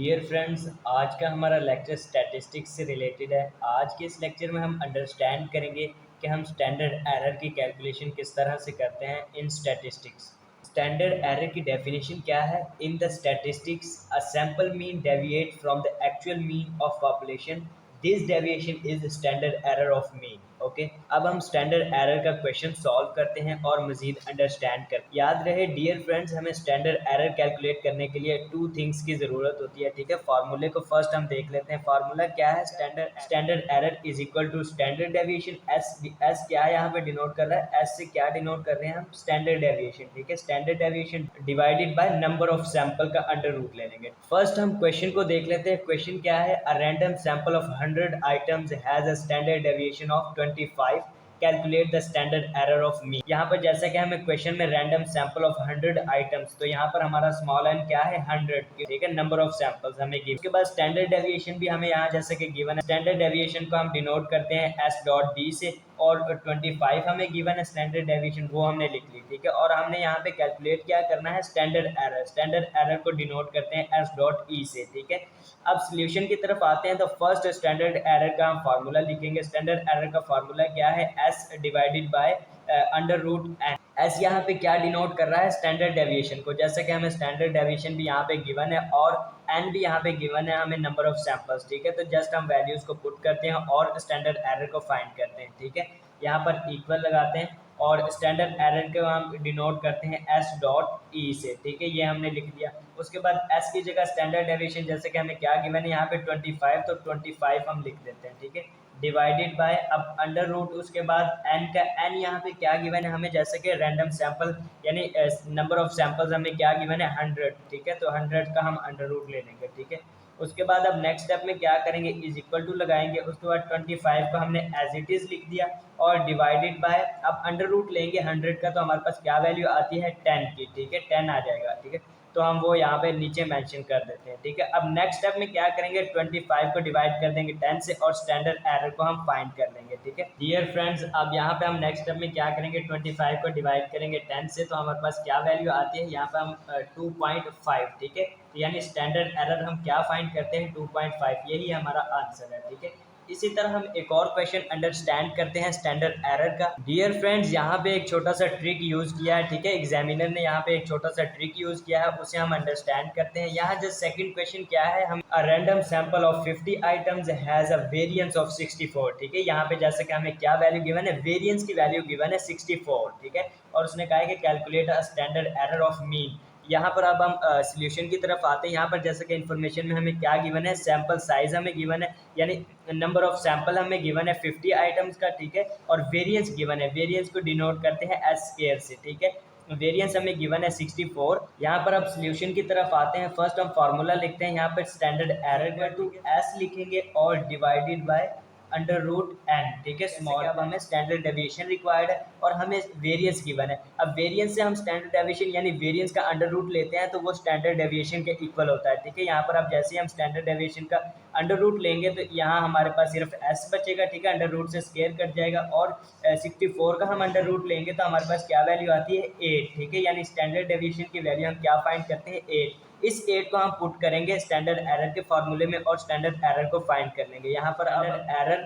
Dear friends, आज का हमारा लेक्चर स्टैटिस्टिक्स से रिलेटेड है। आज के इस लेक्चर में हम अंडरस्टैंड करेंगे कि हम स्टैंडर्ड एरर की कैलकुलेशन किस तरह से करते हैं इन स्टैटिस्टिक्स। स्टैंडर्ड एरर की डेफिनेशन क्या है? In the statistics a sample mean deviate from the actual mean of population. This deviation is standard error of mean. Okay, अब हम स्टैंडर्ड एरर का क्वेश्चन सॉल्व करते हैं और मजीद अंडरस्टैंड करते हैं। याद रहे डियर फ्रेंड्स, हमें स्टैंडर्ड एरर कैलकुलेट करने के लिए टू थिंग्स की ज़रूरत होती है। ठीक है, फार्मूले को फर्स्ट हम देख लेते हैं। फार्मूला क्या है? Standard error is equal to standard deviation. S क्या यहाँ पे डिनोट कर रहा है? एस से क्या डिनोट कर रहे हैं हम? Standard deviation. ठीक है, standard deviation divided by number of sample का अंडर रूट ले लेंगे। फर्स्ट हम क्वेश्चन को देख लेते हैं। क्वेश्चन क्या है? A random sample of 100 items has a standard deviation of 25. Calculate the standard error of mean. यहाँ पर जैसा कि हमें क्वेश्चन में रैंडम सैंपल ऑफ 100 आइटम्स, तो यहाँ पर हमारा स्मॉल एन क्या है? 100। ठीक है, नंबर ऑफ सैंपल्स हमें गिवन। उसके बाद स्टैंडर्ड डेविएशन भी हमें यहाँ जैसे कि गिवन है। स्टैंडर्ड डेविएशन को हम डिनोट करते हैं एस डॉट डी से, और 25 हमें गिवन है स्टैंडर्ड डेविएशन, वो हमने लिख ली। ठीक है, और हमने यहाँ पे कैलकुलेट क्या करना है? Standard error. स्टैंडर्ड एरर को डिनोट करते हैं एस डॉट ई से। ठीक है, अब सोल्यूशन की तरफ आते हैं तो फर्स्ट स्टैंडर्ड एरर का हम फार्मूला लिखेंगे। स्टैंडर्ड एरर का फार्मूला क्या है? S divided by under root N. S यहाँ पे क्या डिनोट कर रहा है? स्टैंडर्ड डेविएशन को। जैसे कि हमें स्टैंडर्ड डेविएशन भी यहाँ पे गिवन है और एन भी यहाँ पे गिवन है, हमें नंबर ऑफ सैंपल्स। ठीक है, तो जस्ट हम वैल्यूज को पुट करते हैं और स्टैंडर्ड एरर को फाइंड करते हैं। ठीक है, यहाँ पर इक्वल लगाते हैं और स्टैंडर्ड एरर को हम डिनोट करते हैं एस डॉट ई से। ठीक है, ये हमने लिख दिया। उसके बाद एस की जगह स्टैंडर्ड डेविएशन जैसे कि हमें क्या गिवन है यहाँ पे 25, तो 25 हम लिख देते हैं। ठीक है, डिवाइडेड बाय, अब अंडर रूट, उसके बाद एन का एन यहाँ पे क्या गिवन है हमें? जैसे कि रैंडम सैंपल यानी नंबर ऑफ सैंपल्स हमें क्या गिवन है? 100। ठीक है, तो 100 का हम अंडर रूट ले लेंगे। ठीक है, उसके बाद अब नेक्स्ट स्टेप में क्या करेंगे? इज इक्वल टू लगाएंगे। उसके बाद 25 को हमने एज इट इज लिख दिया और डिवाइडेड बाय, अब अंडर रूट लेंगे 100 का, तो हमारे पास क्या वैल्यू आती है? 10 की। ठीक है, 10 आ जाएगा। ठीक है, तो हम वो यहाँ पे नीचे मेंशन कर देते हैं। ठीक है, अब नेक्स्ट स्टेप में क्या करेंगे? 25 को डिवाइड कर देंगे 10 से और स्टैंडर्ड एरर को हम फाइंड कर लेंगे। ठीक है डियर फ्रेंड्स, अब यहाँ पे हम नेक्स्ट स्टेप में क्या करेंगे? 25 को डिवाइड करेंगे 10 से, तो हमारे पास क्या वैल्यू आती है? यहाँ पे हम 2.5। ठीक है, यानी स्टैंडर्ड एरर हम क्या फाइंड करते हैं? 2.5, यही हमारा आंसर है। ठीक है, इसी तरह हम एक और क्वेश्चन अंडरस्टैंड करते हैं स्टैंडर्ड एरर का। डियर फ्रेंड्स, यहाँ पे एक छोटा सा ट्रिक यूज किया है। ठीक है, एग्जामिनर ने यहाँ पे एक छोटा सा ट्रिक यूज किया है, उसे हम अंडरस्टैंड करते हैं। यहाँ जो सेकंड क्वेश्चन क्या है? हम a random sample of 50 items has a variance of 64। ठीक है, यहाँ पे जैसे कि हमें क्या वैल्यू गिवन है? वेरिएंस की वैल्यू गिवन है 64। ठीक है, और उसने कहा है कि calculate a standard error of mean. यहाँ पर अब हम सोल्यूशन की तरफ आते हैं। यहाँ पर जैसे कि इन्फॉर्मेशन में हमें क्या गिवन है? सैंपल साइज हमें गिवन है, यानी नंबर ऑफ सैंपल हमें गिवन है 50 आइटम्स का। ठीक है, और वेरिएंस गिवन है, वेरिएंस को डिनोट करते हैं एस स्क्वायर से। ठीक है, वेरिएंस हमें गिवन है 64। यहाँ पर अब सोल्यूशन की तरफ आते हैं। फर्स्ट हम फार्मूला लिखते हैं। यहाँ पर स्टैंडर्ड एरर टू एस लिखेंगे और divided by under root N. ठीक है, स्मॉल, अब हमें स्टैंडर्ड डेविएशन रिक्वायर्ड है और हमें वेरिएंस गिवन है। अब वेरिएंस से हम स्टैंडर्ड डेविएशन यानी वेरिएंस का अंडर रूट लेते हैं तो वो स्टैंडर्ड डेविएशन के इक्वल होता है। ठीक है, यहाँ पर अब जैसे ही हम स्टैंडर्ड डेविएशन का अंडर रूट लेंगे तो यहाँ हमारे पास सिर्फ एस बचेगा। ठीक है, अंडर रूट से स्क्वायर कट जाएगा और 64 का हम अंडर रूट लेंगे तो हमारे पास क्या वैल्यू आती है? 8। ठीक है, यानी स्टैंडर्ड डेविएशन की वैल्यू हम क्या फाइंड करते हैं? 8। इस 8 को हम पुट करेंगे स्टैंडर्ड एरर के फार्मूले में और स्टैंडर्ड एरर को फाइंड कर लेंगे। यहाँ पर अब एरर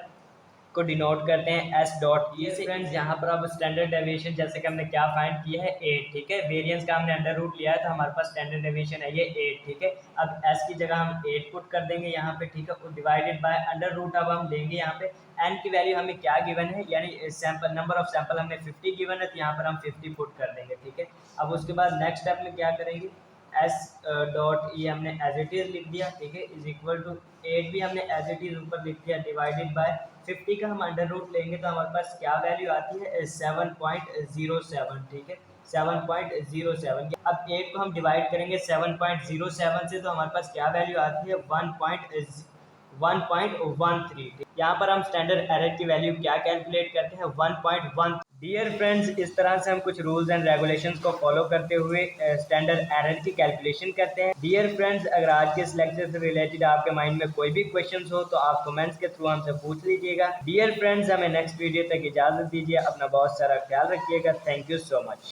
को डिनोट करते हैं एस डॉट ई से। फ्रेंड्स, यहाँ पर अब स्टैंडर्ड डेविएशन जैसे कि हमने क्या फाइंड किया है? 8। ठीक है, वेरिएंस का हमने अंडर रूट लिया है तो हमारे पास स्टैंडर्ड डेविएशन है ये 8। ठीक है, अब एस की जगह हम 8 पुट कर देंगे यहाँ पे। ठीक है, डिवाइडेड बाय अंडर रूट, अब हम देंगे यहाँ पे एन की वैल्यू हमें क्या गिवन है, यानी सैंपल नंबर ऑफ सैंपल हमें 50 गिवन है, तो यहाँ पर हम 50 पुट कर देंगे। ठीक है, अब उसके बाद नेक्स्ट स्टेप में क्या करेंगे? एस डॉट ई हमने एज इट इज लिख दिया। ठीक है, इज इक्वल टू 8 भी हमने एज इट इज ऊपर लिख दिया, डिवाइडेड बाय 50 का हम अंडर रूट लेंगे तो हमारे पास क्या वैल्यू आती है? 7.07। ठीक है, 7.07। अब 8 को हम डिवाइड करेंगे 7.07 से तो हमारे पास क्या वैल्यू आती है? 1.13। यहाँ पर हम स्टैंडर्ड एरर की वैल्यू क्या कैलकुलेट करते हैं? 1.1। डियर फ्रेंड्स, इस तरह से हम कुछ रूल्स एंड रेगुलेशंस को फॉलो करते हुए स्टैंडर्ड एरर की कैलकुलेशन करते हैं। डियर फ्रेंड्स, अगर आज के इस लेक्चर से रिलेटेड आपके माइंड में कोई भी क्वेश्चंस हो तो आप कमेंट्स के थ्रू हमसे पूछ लीजिएगा। डियर फ्रेंड्स, हमें नेक्स्ट वीडियो तक इजाजत दीजिए। अपना बहुत सारा ख्याल रखिएगा। Thank you so much.